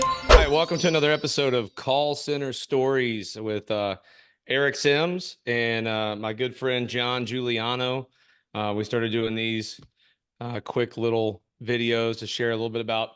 All right, welcome to another episode of Call Center Stories with Eric Sims and my good friend John Juliano. We started doing these quick little videos to share a little bit about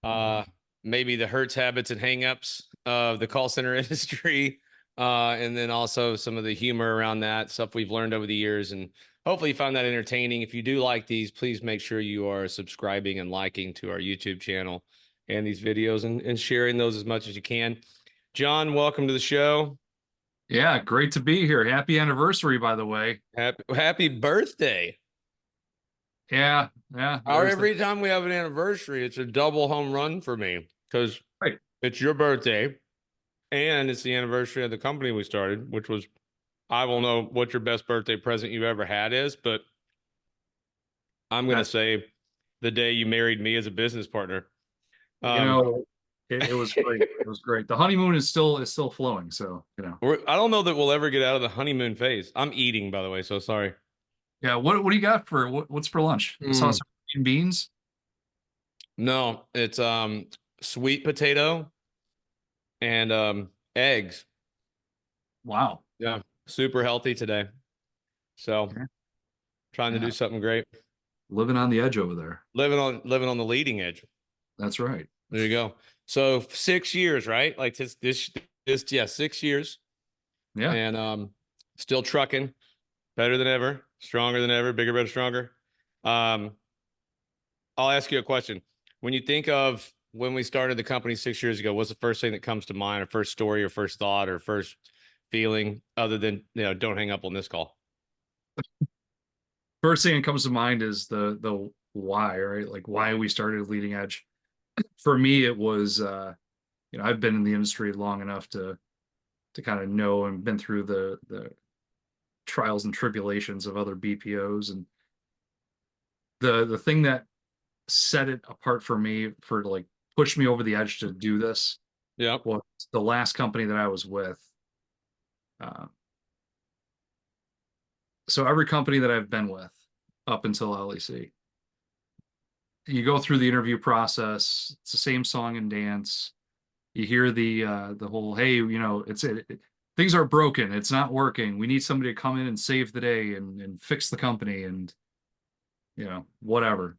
uh, maybe the hurts, habits, and hangups of the call center industry, and then also some of the humor around that, stuff we've learned over the years. And hopefully you found that entertaining. If you do like these, please make sure you are subscribing and liking to our YouTube channel and these videos and sharing those as much as you can. John, welcome to the show. Yeah, great to be here. Happy anniversary, by the way. Happy birthday. Yeah, yeah, there's the Every time we have an anniversary, it's a double home run for me because right. it's your birthday and it's the anniversary of the company we started, which was, I will know what your best birthday present you've ever had is, but I'm going to That's say the day you married me as a business partner. you Um, know, it was great. It was great. The honeymoon is still flowing, so I don't know that we'll ever get out of the honeymoon phase. I'm eating, by the way, so sorry. Yeah, what do you got for what's for lunch? I saw Mm, some green beans. no, it's sweet potato and eggs. Wow. Yeah, super healthy today. So Yeah, trying to yeah. do something great. Living on the edge over there. Living on the leading edge. That's right. There you go. So 6 years, right? Like this yeah, 6 years. Yeah. And still trucking, better than ever, stronger than ever, bigger, better, stronger. Um, I'll ask you a question. When you think of when we started the company 6 years ago, what's the first thing that comes to mind, or first story, or first thought, or first feeling, other than don't hang up on this call? First thing that comes to mind is the why, right? Like why we started Leading Edge. For me, it was I've been in the industry long enough to kind of know and been through the trials and tribulations of other BPOs. And the thing that set it apart for me for like push me over the edge to do this Yep. was the last company that I was with. Uh, so every company that I've been with up until LEC, you go through the interview process. It's the same song and dance. You hear the whole, hey, things are broken. It's not working. We need somebody to come in and save the day and fix the company and whatever.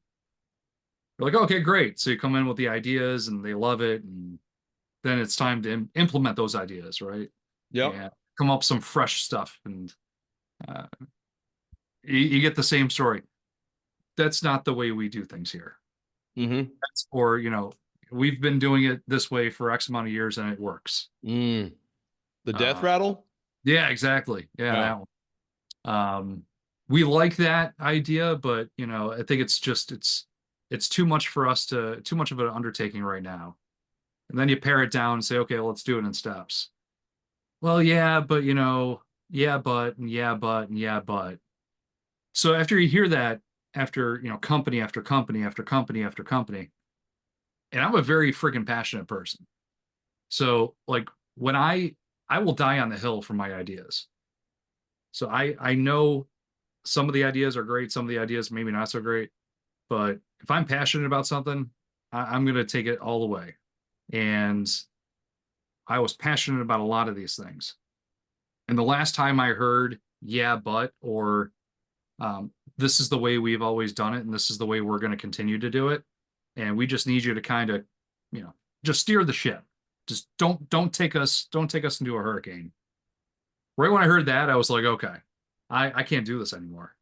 You're like, okay, great. So you come in with the ideas and they love it, and then it's time to implement those ideas, right? Yep. And come up with some fresh stuff, and uh, you get the same story. That's not the way we do things here. Mm-hmm. Or we've been doing it this way for X amount of years and it works. The death Uh, rattle. yeah, exactly. Yeah, Yeah. that one. We like that idea, but I think it's too much for us to too much of an undertaking right now. And then you pare it down and say, okay, well, let's do it in steps. Well, yeah, but yeah, but and yeah, but and yeah, but. So after you hear that, after company after company after company after company, and I'm a very freaking passionate person. So like when I will die on the hill for my ideas. So I know some of the ideas are great, some of the ideas maybe not so great, but if I'm passionate about something, I'm going to take it all the way. And I was passionate about a lot of these things. And the last time I heard, yeah, but, or this is the way we've always done it, and this is the way we're going to continue to do it. And we just need you to kind of, just steer the ship. Just don't take us into a hurricane. Right when I heard that, I was like, okay, I can't do this anymore.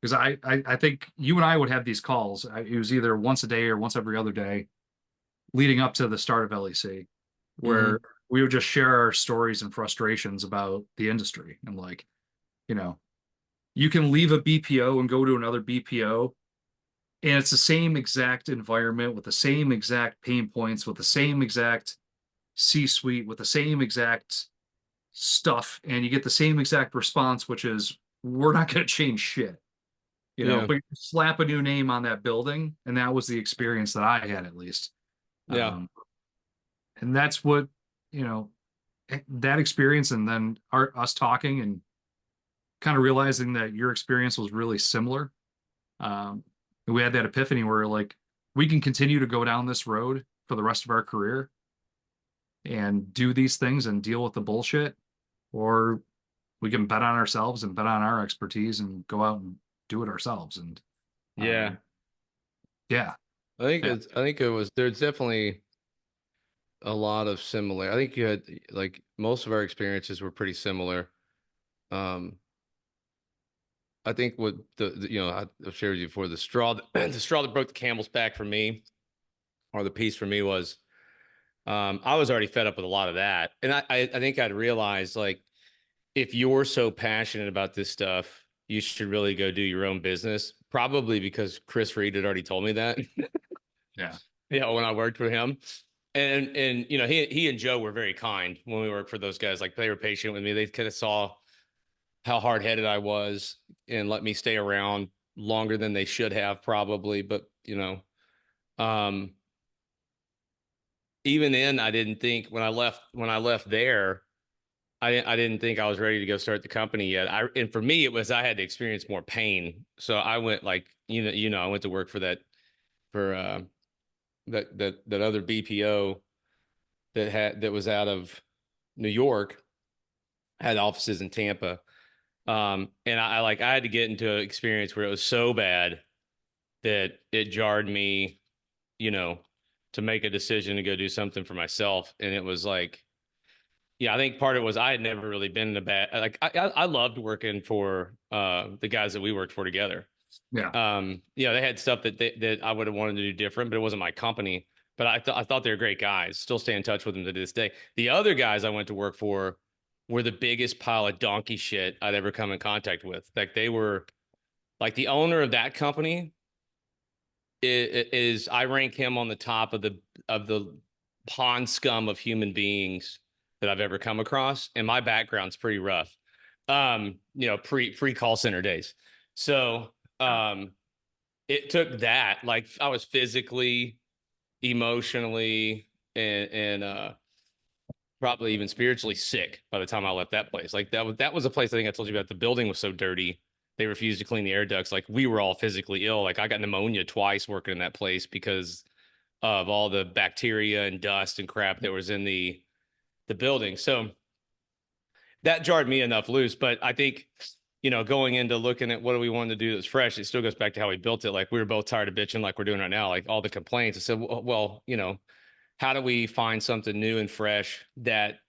Because I think you and I would have these calls. It was either once a day or once every other day leading up to the start of LEC, where Mm-hmm. we would just share our stories and frustrations about the industry. And like, you know, you can leave a BPO and go to another BPO, and it's the same exact environment with the same exact pain points, with the same exact C-suite, with the same exact stuff, and you get the same exact response, which is, we're not going to change shit. Yeah. But you slap a new name on that building, and that was the experience that I had, at least. Yeah. Um, and that's what, you know, that experience, and then us talking and kind of realizing that your experience was really similar. We had that epiphany where like we can continue to go down this road for the rest of our career and do these things and deal with the bullshit, or we can bet on ourselves and bet on our expertise and go out and do it ourselves. And Yeah. um, yeah, yeah, I think it was, there's definitely a lot of similar. I think you had like most of our experiences were pretty similar. Um, I think what I've shared with you before, the straw that, the straw that broke the camel's back for me, or the piece for me was, I was already fed up with a lot of that. And I think I'd realized, like, if you're so passionate about this stuff, you should really go do your own business. Probably because Chris Reed had already told me that. yeah, When I worked with him. And he and Joe were very kind when we worked for those guys. Like, they were patient with me. They kind of saw how hard headed I was and let me stay around longer than they should have, probably. But um, even then, I didn't think, when I left there, I didn't think I was ready to go start the company yet. And for me, it was, I had to experience more pain. So I went, like, I went to work for for that other BPO that was out of New York, had offices in Tampa. And I had to get into an experience where it was so bad that it jarred me, you know, to make a decision to go do something for myself. And it was like, yeah, I think part of it was I had never really been in a bad, like, I loved working for the guys that we worked for together. yeah, They had stuff that I would have wanted to do different, but it wasn't my company. But I thought they were great guys. Still stay in touch with them to this day. The other guys I went to work for were the biggest pile of donkey shit I'd ever come in contact with. Like, they were, like, the owner of that company is I rank him on the top of the pond scum of human beings that I've ever come across. And my background's pretty rough. Pre call center days. So yeah, it took that. Like, I was physically, emotionally, and probably even spiritually sick by the time I left that place. Like, that was a place, I think I told you about. The building was so dirty. They refused to clean the air ducts. Like, we were all physically ill. Like, I got pneumonia twice working in that place because of all the bacteria and dust and crap that was in the building. So that jarred me enough loose. But I think, going into looking at what do we want to do that's fresh, it still goes back to how we built it. Like, we were both tired of bitching like we're doing right now, like all the complaints. I said, well, how do we find something new and fresh that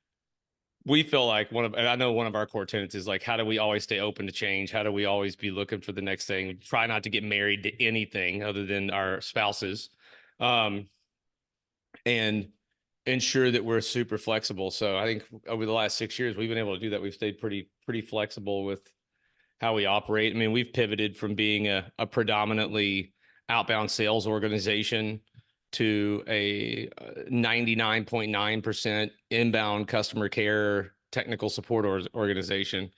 we feel like and I know one of our core tenets is, like, how do we always stay open to change? How do we always be looking for the next thing? Try not to get married to anything other than our spouses. Um, and ensure that we're super flexible. So I think over the last 6 years, we've been able to do that. We've stayed pretty flexible with how we operate. I mean, we've pivoted from being a predominantly outbound sales organization to a 99.9% inbound customer care technical support organization.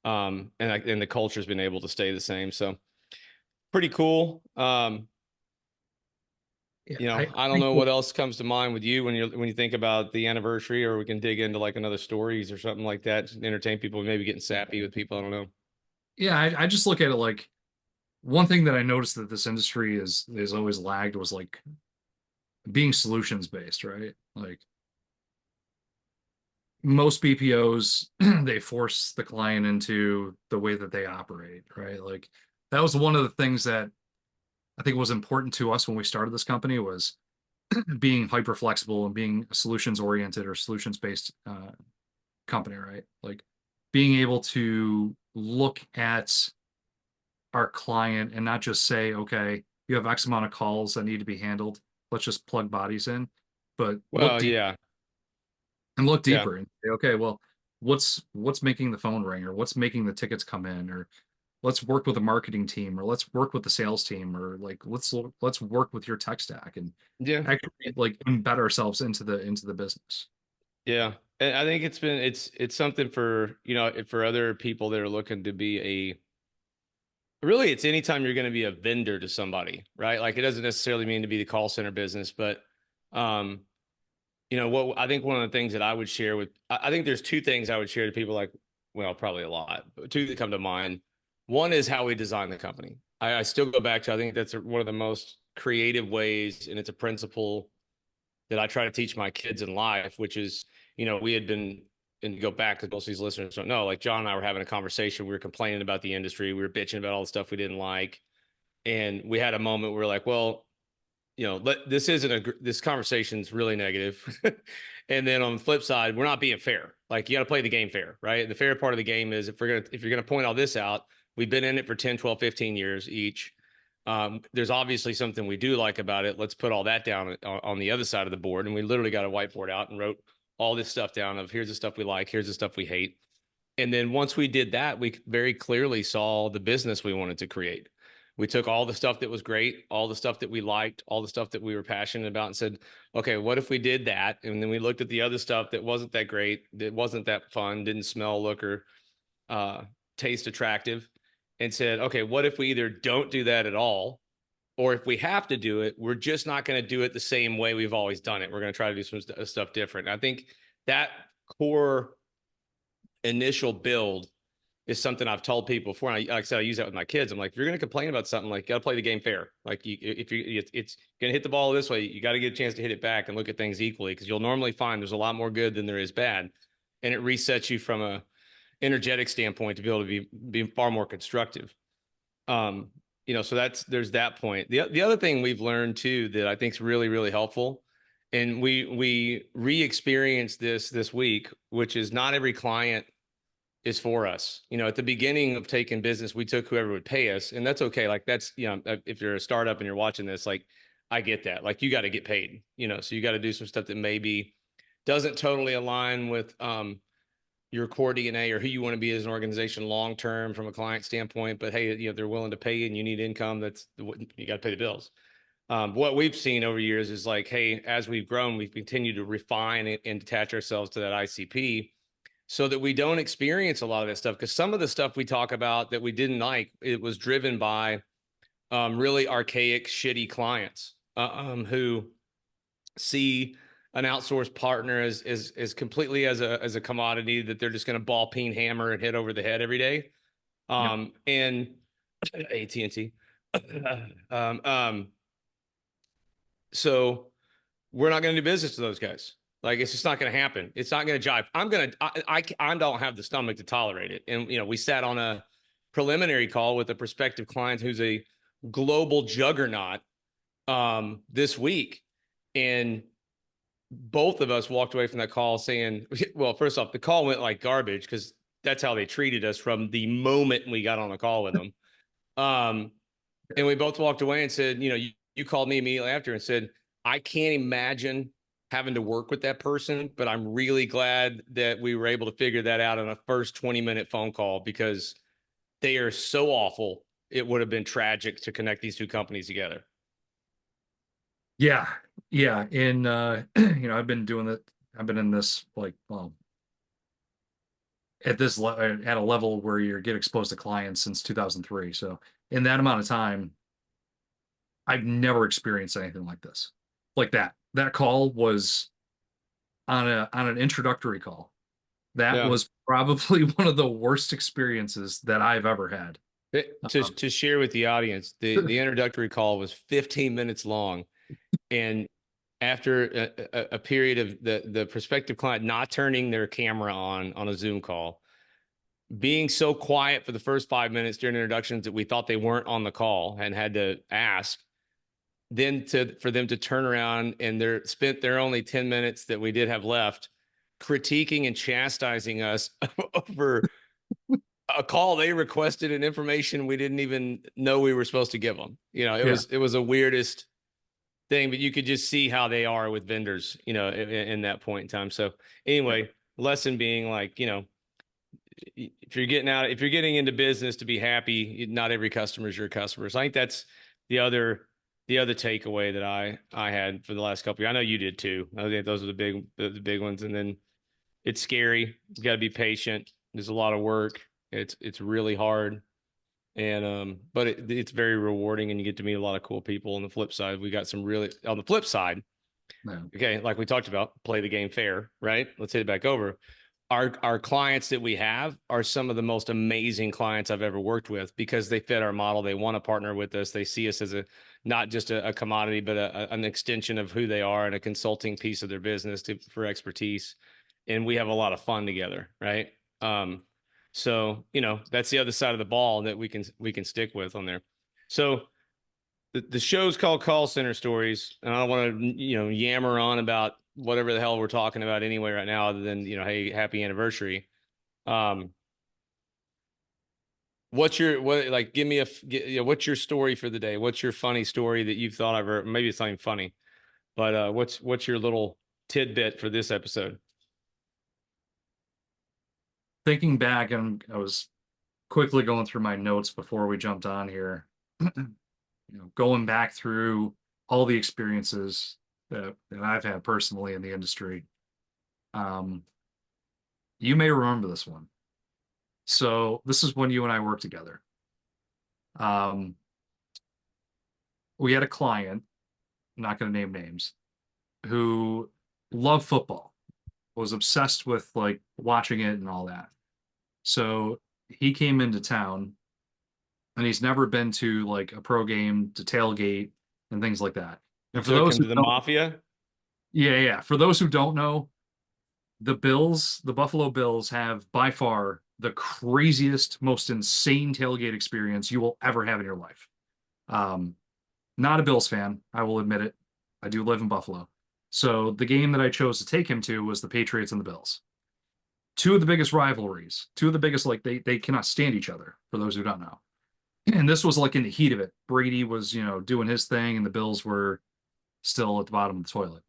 And the culture's been able to stay the same. So pretty cool. yeah. I don't think know what else comes to mind with you when you think about the anniversary, or we can dig into like another stories or something like that to entertain people, maybe getting sappy with people. I don't know. Yeah, I just look at it like one thing that I noticed that this industry is always lagged was like being solutions based, right? Like most BPOs, they force the client into the way that they operate, right? Like that was one of the things that I think was important to us when we started this company was being hyper flexible and being a solutions oriented or solutions based company, right? Like being able to look at our client and not just say, okay, you have X amount of calls that need to be handled. Let's just plug bodies in, but look Well, deep yeah, and look yeah, deeper and say, okay, well, what's making the phone ring or what's making the tickets come in or let's work with the marketing team or let's work with the sales team or like let's work with your tech stack and yeah, actually like embed ourselves into the business. yeah. And I think it's something for, for other people that are looking to be really, it's anytime you're going to be a vendor to somebody, right? Like, it doesn't necessarily mean to be the call center business, but, um, what I think one of the things that I would share I think there's two things I would share to people, like, well, probably a lot, but two that come to mind. One is how we design the company. I still go back to, I think that's one of the most creative ways, and it's a principle that I try to teach my kids in life, which is, we had been, and go back because most of these listeners don't know, like John and I were having a conversation. We were complaining about the industry. We were bitching about all the stuff we didn't like. And we had a moment where we're like, well, this isn't this conversation's really negative. And then on the flip side, we're not being fair. Like, you got to play the game fair, right? The fair part of the game is if you're going to point all this out, we've been in it for 10, 12, 15 years each. There's obviously something we do like about it. Let's put all that down on the other side of the board. And we literally got a whiteboard out and wrote all this stuff down of here's the stuff we like, here's the stuff we hate. And then once we did that, we very clearly saw the business we wanted to create. We took all the stuff that was great, all the stuff that we liked, all the stuff that we were passionate about, and said, okay, what if we did that? And then we looked at the other stuff that wasn't that great, that wasn't that fun, didn't smell, look, or taste attractive, and said, okay, what if we either don't do that at all, or if we have to do it, we're just not going to do it the same way we've always done it. We're going to try to do some stuff different. And I think that core initial build is something I've told people before. And like I said, I use that with my kids. I'm like, if you're going to complain about something, like, you got to play the game fair. Like, it's going to hit the ball this way, you got to get a chance to hit it back and look at things equally, because you'll normally find there's a lot more good than there is bad. And it resets you from a energetic standpoint to be able to be far more constructive. So there's that point. The other thing we've learned too, that I think is really, really helpful, and we re-experienced this week, which is not every client is for us. At the beginning of taking business, we took whoever would pay us, and that's okay. Like, that's, if you're a startup and you're watching this, like, I get that. Like, you got to get paid, so you got to do some stuff that maybe doesn't totally align with your core DNA or who you want to be as an organization long term from a client standpoint. But hey, they're willing to pay you and you need income. You got to pay the bills. What we've seen over years is like, hey, as we've grown, we've continued to refine and detach ourselves to that ICP so that we don't experience a lot of that stuff. Because some of the stuff we talk about that we didn't like, it was driven by really archaic, shitty clients who see an outsourced partner as completely as a commodity that they're just going to ball peen hammer and hit over the head every day. Yep. And AT&T. So we're not going to do business with those guys. Like, it's just not going to happen. It's not going to jive. I don't have the stomach to tolerate it. And, we sat on a preliminary call with a prospective client who's a global juggernaut this week. And both of us walked away from that call saying, well, first off, the call went like garbage because that's how they treated us from the moment we got on the call with them. And we both walked away and said, you called me immediately after and said, I can't imagine having to work with that person, but I'm really glad that we were able to figure that out in a first 20-minute phone call, because they are so awful. It would have been tragic to connect these two companies together. Yeah. Yeah. And, I've been doing that. I've been in this, like, well, at a level where you get exposed to clients since 2003. So in that amount of time, I've never experienced anything like this. Like that call was on an introductory call. That Yeah. was probably one of the worst experiences that I've ever had. To share with the audience, the introductory call was 15 minutes long. And after a period of the prospective client not turning their camera on a Zoom call, being so quiet for the first 5 minutes during introductions that we thought they weren't on the call and had to ask, then for them to turn around and spent their only 10 minutes that we did have left critiquing and chastising us over a call they requested and information we didn't even know we were supposed to give them. It was a weirdest thing, but you could just see how they are with vendors, in that point in time. So anyway, lesson being, like, if you're getting into business to be happy, not every customer is your customer. So I think that's the other takeaway that I had for the last couple of years. I know you did too. I think those are the big ones. And then it's scary. You got to be patient. There's a lot of work. It's really hard. And but it's very rewarding, and you get to meet a lot of cool people. On the flip side, we got some really, on the flip side, okay, like we talked about, play the game fair, right? Let's hit it back over. Our clients that we have are some of the most amazing clients I've ever worked with, because they fit our model. They want to partner with us. They see us as not just a commodity, but an extension of who they are and a consulting piece of their business for expertise. And we have a lot of fun together, right? So that's the other side of the ball that we can stick with on there. So the show's called Call Center Stories, and I don't want to yammer on about whatever the hell we're talking about anyway right now, other than hey, happy anniversary. Um, give me what's your story for the day? What's your funny story that you've thought of, or maybe it's not even funny, but what's your little tidbit for this episode? Thinking back, and I was quickly going through my notes before we jumped on here, going back through all the experiences that I've had personally in the industry. Um, you may remember this one. So this is when you and I worked together. Um, we had a client, I'm not going to name names, who loved football, was obsessed with like watching it and all that. So he came into town and he's never been to like a pro game, to tailgate and things like that. You And for took those him who to the don't, mafia. yeah, yeah, for those who don't know, the Bills, the Buffalo Bills have by far the craziest, most insane tailgate experience you will ever have in your life. Um, Not a Bills fan, I will admit it. I do live in Buffalo. So the game that I chose to take him to was the Patriots and the Bills. Two of the biggest rivalries, two of the biggest, like they cannot stand each other, for those who don't know. And this was like in the heat of it. Brady was, doing his thing, and the Bills were still at the bottom of the toilet.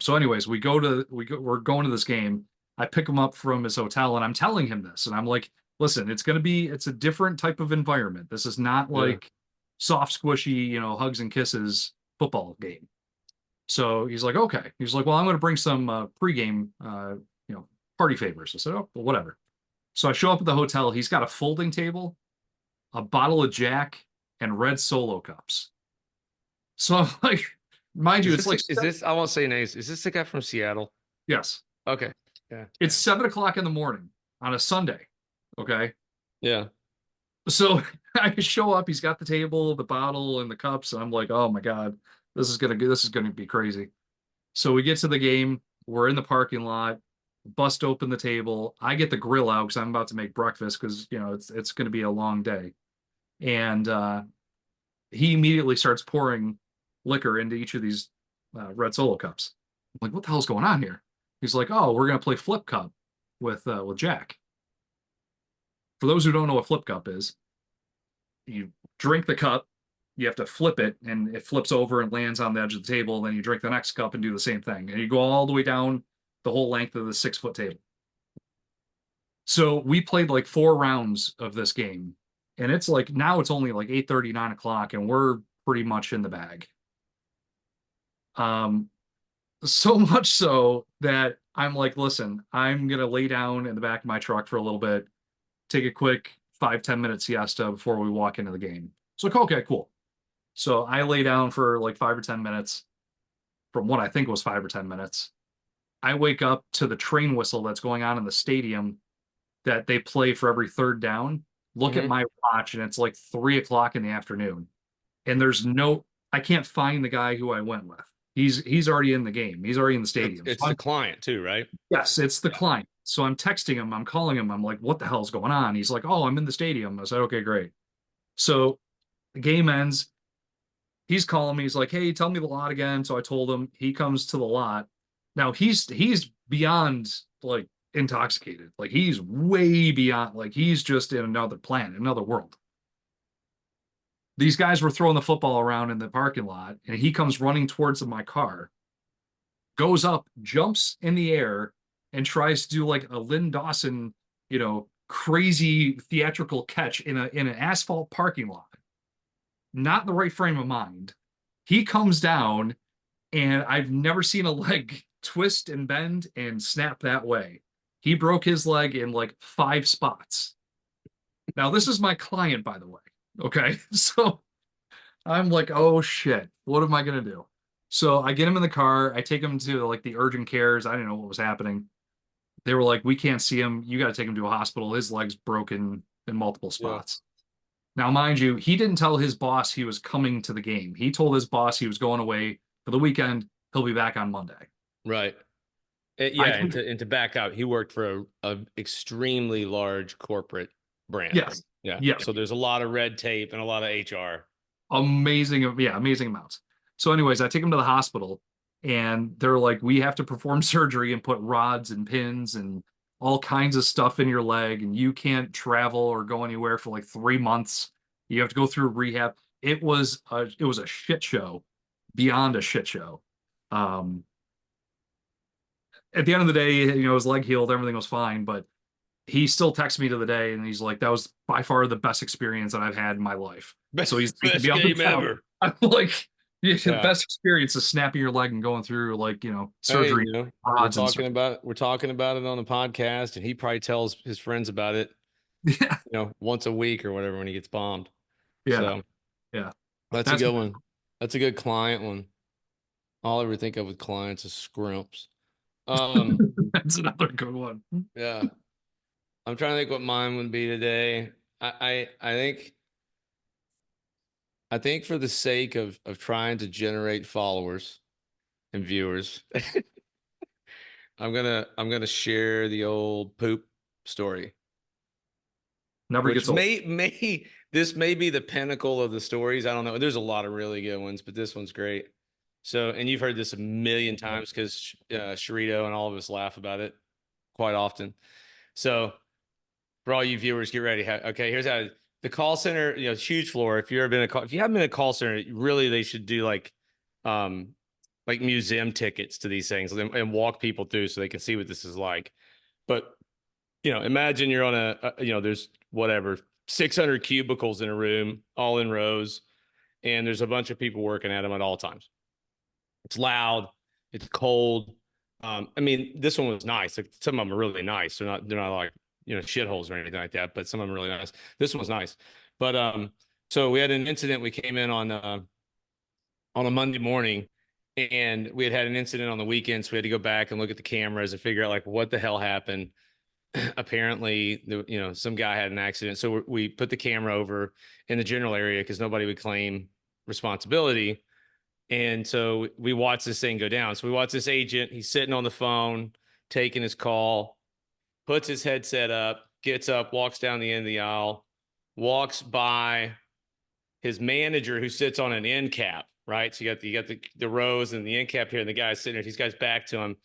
So anyways, we're going to this game. I pick him up from his hotel and I'm telling him this. And I'm like, listen, it's a different type of environment. This is not Yeah. like soft, squishy, hugs and kisses football game. So he's like, okay. He's like, well, I'm going to bring some pregame, party favors. I said, oh, well, whatever. So I show up at the hotel. He's got a folding table, a bottle of Jack, and red Solo cups. So I'm like, mind you, Is it's this like, is this I won't say names. Is this the guy from Seattle? yes, Okay. Yeah. it's 7 o'clock in the morning on a Sunday. Okay. Yeah. So I show up, he's got the table, the bottle, and the cups, and I'm like, oh my God, this is gonna be crazy. So we get to the game, we're in the parking lot, bust open the table. I get the grill out because I'm about to make breakfast because it's gonna be a long day. And he immediately starts pouring liquor into each of these red Solo cups. I'm like, what the hell's going on here? He's like, oh, we're gonna play flip cup with Jack. For those who don't know what flip cup is, you drink the cup, you have to flip it, and it flips over and lands on the edge of the table. Then you drink the next cup and do the same thing, and you go all the way down the whole length of the 6 foot table. So we played like 4 rounds of this game, and it's like now it's only like 8:30, 9 o'clock, and we're pretty much in the bag. Um, so much so that I'm like, listen, I'm gonna lay down in the back of my truck for a little bit, take a quick 5-10 minute siesta before we walk into the game. So like, okay, cool. So I lay down for like 5 or 10 minutes from what I think was 5 or 10 minutes. I wake up to the train whistle that's going on in the stadium that they play for every third down. Look at Hmm. my watch, and it's like 3 o'clock in the afternoon. And I can't find the guy who I went with. He's already in the game. He's already in the It's, stadium. So it's the client too, right? yes, it's the Yeah. client. So I'm texting him, I'm calling him, I'm like, what the hell's going on? He's like, oh, I'm in the stadium. I said, okay, great. So the game ends. He's calling me. He's like, hey, tell me the lot again. So I told him. He comes to the lot. Now he's beyond like intoxicated. Like he's way beyond, like he's just in another planet, another world. These guys were throwing the football around in the parking lot, and he comes running towards my car, goes up, jumps in the air, and tries to do like a Lynn Dawson, crazy theatrical catch in an asphalt parking lot. Not in the right frame of mind. He comes down, and I've never seen a leg twist and bend and snap that way. He broke his leg in like 5 spots. Now, this is my client, by the way. Okay. So I'm like, oh shit, what am I gonna do? So I get him in the car. I take him to like the urgent cares. I didn't know what was happening. They were like, we can't see him. You got to take him to a hospital. His leg's broken in multiple Yeah. spots. Now, mind you, he didn't tell his boss he was coming to the game. He told his boss he was going away for the weekend. He'll be back on Monday. Right. I Yeah, and told, to back up, he worked for a extremely large corporate brand. yes, Yeah. yes, So there's a lot of red tape and a lot of HR. amazing, yeah, amazing amounts. So, anyways, I take him to the hospital, and they're like, "We have to perform surgery and put rods and pins and all kinds of stuff in your leg, and you can't travel or go anywhere for like 3 months. You have to go through rehab." It was a shit show, beyond a shit show. Um, at the end of the day, his leg healed, everything was fine, but he still texts me to the day and he's like, that was by far the best experience that I've had in my life. So he's thanking Best me on the game phone. ever. I'm like, yeah, the Yeah. best experience is snapping your leg and going through like, Hey, surgery, rods and stuff. we're talking about it on the podcast, and he probably tells his friends about it, Yeah, once a week or whatever when he gets bombed. yeah, So yeah. that's a That's good one. That's a good client one. All I ever think of with clients is scrimps. Um, that's another good one. yeah. I'm trying to think what mine would be today. I think for the sake of trying to generate followers and viewers, I'm gonna share the old poop story, Never which gets old. may be the pinnacle of the stories. I don't know. There's a lot of really good ones, but this one's great. So, and you've heard this a million times because Sharito and all of us laugh about it quite often. So, for all you viewers, get ready. Okay, here's how the call center. It's huge floor. If if you haven't been in a call center, really they should do um, like museum tickets to these things and walk people through so they can see what this is like. But imagine you're on there's whatever 600 cubicles in a room, all in rows, and there's a bunch of people working at them at all times. It's loud, it's cold. I mean, this one was nice. Like, some of them are really nice. They're not like shitholes or anything like that, but some of them are really nice. This one was nice. But so we had an incident. We came in on a Monday morning, and we had an incident on the weekend, so we had to go back and look at the cameras and figure out like what the hell happened. Apparently, some guy had an accident, so we put the camera over in the general area because nobody would claim responsibility. And so we watched this thing go down. So we watched this agent. He's sitting on the phone, taking his call, puts his headset up, gets up, walks down the end of the aisle, walks by his manager who sits on an end cap, right? So you got the rows and the end cap here, and the guy's sitting there. These guys back to him.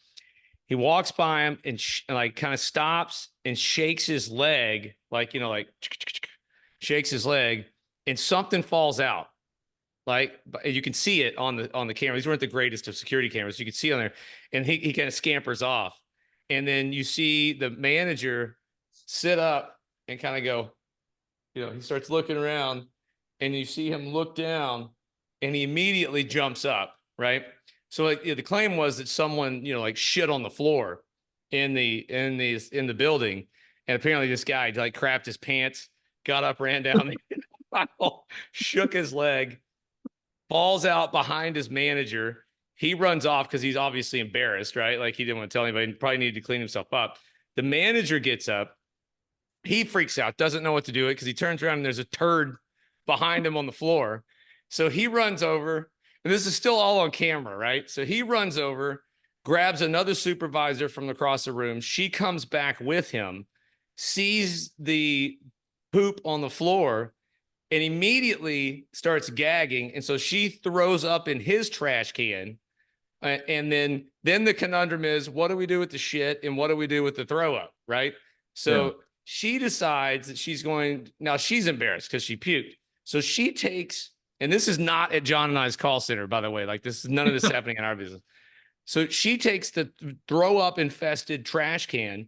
He walks by him and like kind of stops and shakes his leg, like shakes his leg, and something falls out. Like, you can see it on the camera. These weren't the greatest of security cameras. You could see on there, and he kind of scampers off, and then you see the manager sit up and kind of go, he starts looking around, and you see him look down, and he immediately jumps up, right? So like, the claim was that someone like shit on the floor in the building, and apparently this guy like crapped his pants, got up, ran down the aisle, shook his leg, falls out behind his manager. He runs off because he's obviously embarrassed, right? Like, he didn't want to tell anybody. He probably needed to clean himself up. The manager gets up. He freaks out, doesn't know what to do it because he turns around and there's a turd behind him on the floor. So he runs over, and this is still all on camera, right? So he runs over, grabs another supervisor from across the room. She comes back with him, sees the poop on the floor, and immediately starts gagging. And so she throws up in his trash can. And then the conundrum is, what do we do with the shit and what do we do with the throw up, right? Yeah. So she decides that now she's embarrassed because she puked. So she takes, and this is not at Jon and I's call center, by the way, like, none of this is happening in our business. So she takes the throw up infested trash can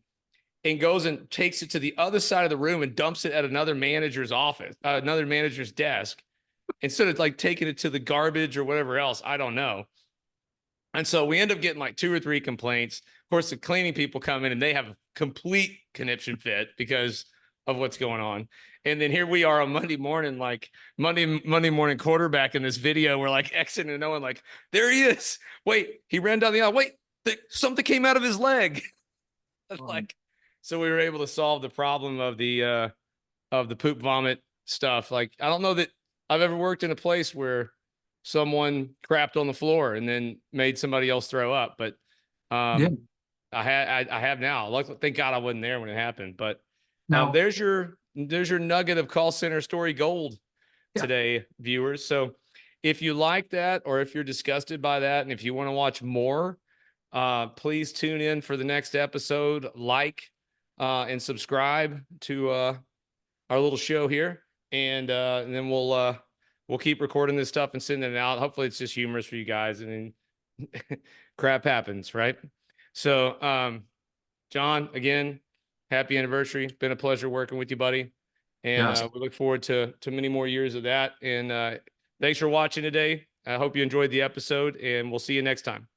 and goes and takes it to the other side of the room and dumps it at another manager's office, another manager's desk, instead of like taking it to the garbage or whatever else. I don't know. And so we end up getting like 2 or 3 complaints. Of course, the cleaning people come in and they have a complete conniption fit because of what's going on. And then here we are on Monday morning, like Monday morning quarterback in this video. We're like exiting and knowing, like, there he is. Wait, he ran down the aisle. Wait, something came out of his leg. Like, so we were able to solve the problem of the poop vomit stuff. Like, I don't know that I've ever worked in a place where someone crapped on the floor and then made somebody else throw up. But Yeah. I have now. Luckily, thank God I wasn't there when it happened. But Now, there's your nugget of call center story gold yeah, today, viewers. So if you like that, or if you're disgusted by that, and if you want to watch more, please tune in for the next episode. Like and subscribe to our little show here, and then we'll keep recording this stuff and sending it out. Hopefully, it's just humorous for you guys, and then crap happens, right? So, Jon, again, happy anniversary. Been a pleasure working with you, buddy, and yes. we look forward to many more years of that. And thanks for watching today. I hope you enjoyed the episode, and we'll see you next time.